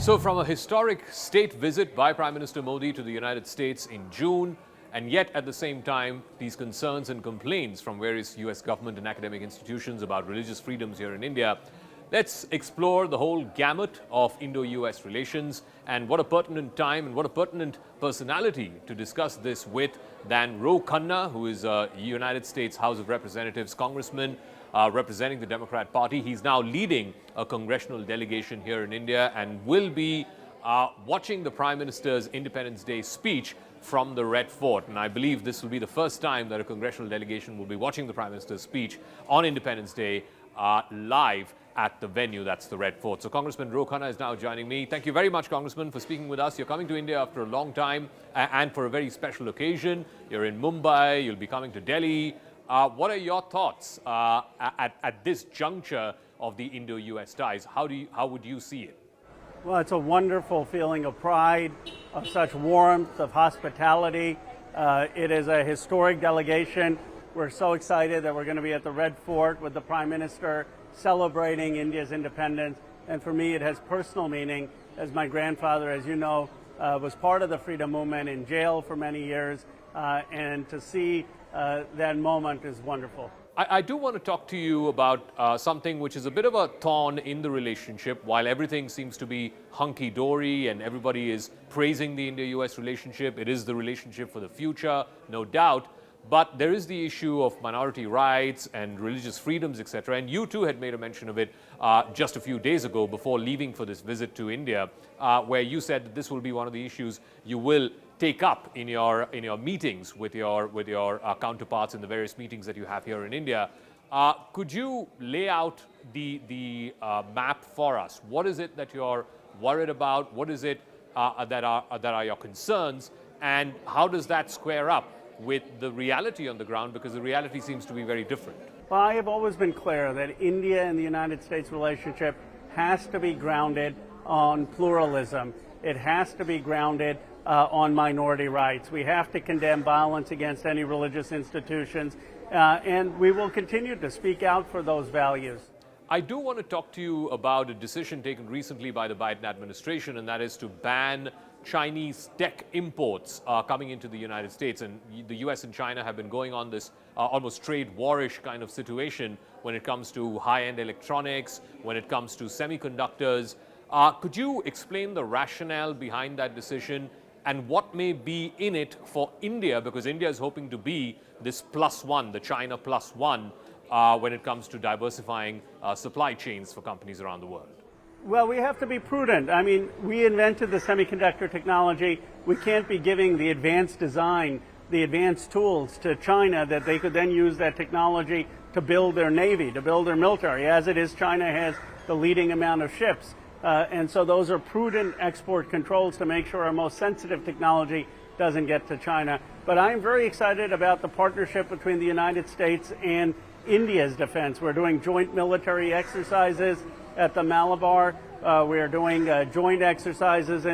So from a historic state visit by Prime Minister Modi to the United States in June, and yet at the same time, these concerns and complaints from various US government and academic institutions about religious freedoms here in India, let's explore the whole gamut of Indo-US relations, and what a pertinent time and what a pertinent personality to discuss this with than Ro Khanna, who is a United States House of Representatives Congressman representing the Democrat Party. He's now leading a congressional delegation here in India and will be watching the Prime Minister's Independence Day speech from the Red Fort. And I believe this will be the first time that a congressional delegation will be watching the Prime Minister's speech on Independence Day live at the venue, that's the Red Fort. So Congressman Ro Khanna is now joining me. Thank you very much, Congressman, for speaking with us. You're coming to India after a long time and for a very special occasion. You're in Mumbai, you'll be coming to Delhi. What are your thoughts at this juncture of the Indo-US ties? How would you see it? Well, it's a wonderful feeling of pride, of such warmth, of hospitality. It is a historic delegation. We're so excited that we're going to be at the Red Fort with the Prime Minister celebrating India's independence. And for me, it has personal meaning, as my grandfather, as you know, was part of the freedom movement, in jail for many years. And to see that moment is wonderful. I do want to talk to you about something which is a bit of a thorn in the relationship. While everything seems to be hunky-dory and everybody is praising the India-US relationship, it is the relationship for the future, no doubt. But there is the issue of minority rights and religious freedoms, etc. And you too had made a mention of it just a few days ago before leaving for this visit to India, where you said that this will be one of the issues you will take up in your meetings with your counterparts in the various meetings that you have here in India. Could you lay out the map for us? What is it that you're worried about? What is it that are your concerns? And how does that square up with the reality on the ground? Because the reality seems to be very different. Well, I have always been clear that India and the United States relationship has to be grounded on pluralism. It has to be grounded on minority rights. We have to condemn violence against any religious institutions, and we will continue to speak out for those values. I do want to talk to you about a decision taken recently by the Biden administration, and that is to ban Chinese tech imports coming into the United States. And the US and China have been going on this almost trade war-ish kind of situation when it comes to high-end electronics, when it comes to semiconductors. Could you explain the rationale behind that decision and what may be in it for India? Because India is hoping to be this +1, the China +1, when it comes to diversifying supply chains for companies around the world. Well, we have to be prudent. I mean, we invented the semiconductor technology. We can't be giving the advanced design, the advanced tools to China that they could then use that technology to build their navy, to build their military. As it is, China has the leading amount of ships. And so those are prudent export controls to make sure our most sensitive technology doesn't get to China. But I'm very excited about the partnership between the United States and India's defense. We're doing joint military exercises at the Malabar. We are doing joint exercises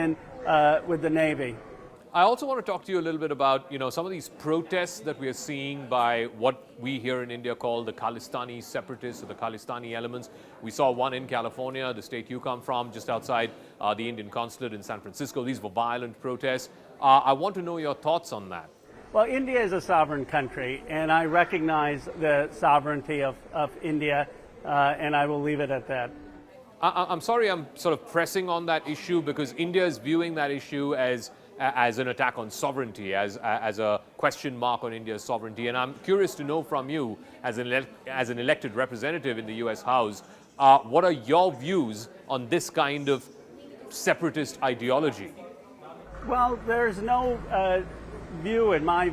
with the Navy. I also want to talk to you a little bit about, some of these protests that we are seeing by what we here in India call the Khalistani separatists or the Khalistani elements. We saw one in California, the state you come from, just outside the Indian consulate in San Francisco. These were violent protests. I want to know your thoughts on that. Well, India is a sovereign country, and I recognize the sovereignty of India, and I will leave it at that. I'm sorry I'm sort of pressing on that issue because India is viewing that issue as an attack on sovereignty, as a question mark on India's sovereignty. And I'm curious to know from you, as an elected representative in the US House, what are your views on this kind of separatist ideology? Well, there's no view in my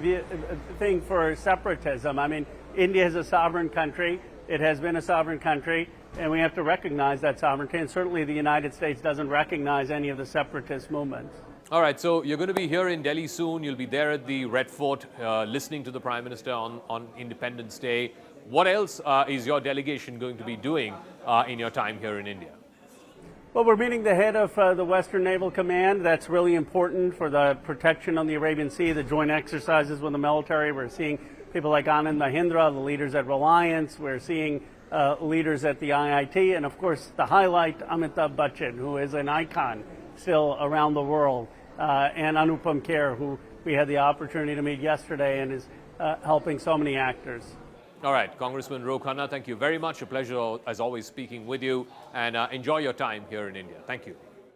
thing for separatism. I mean, India is a sovereign country. It has been a sovereign country, and we have to recognize that sovereignty. And certainly the United States doesn't recognize any of the separatist movements. All right, so you're going to be here in Delhi soon. You'll be there at the Red Fort listening to the Prime Minister on Independence Day. What else is your delegation going to be doing in your time here in India? Well, we're meeting the head of the Western Naval Command. That's really important for the protection on the Arabian Sea, the joint exercises with the military. We're seeing people like Anand Mahindra, the leaders at Reliance. We're seeing leaders at the IIT. And, of course, the highlight, Amitabh Bachchan, who is an icon still around the world. And Anupam Kher, who we had the opportunity to meet yesterday and is helping so many actors. All right, Congressman Ro Khanna, thank you very much. A pleasure, as always, speaking with you, and enjoy your time here in India. Thank you.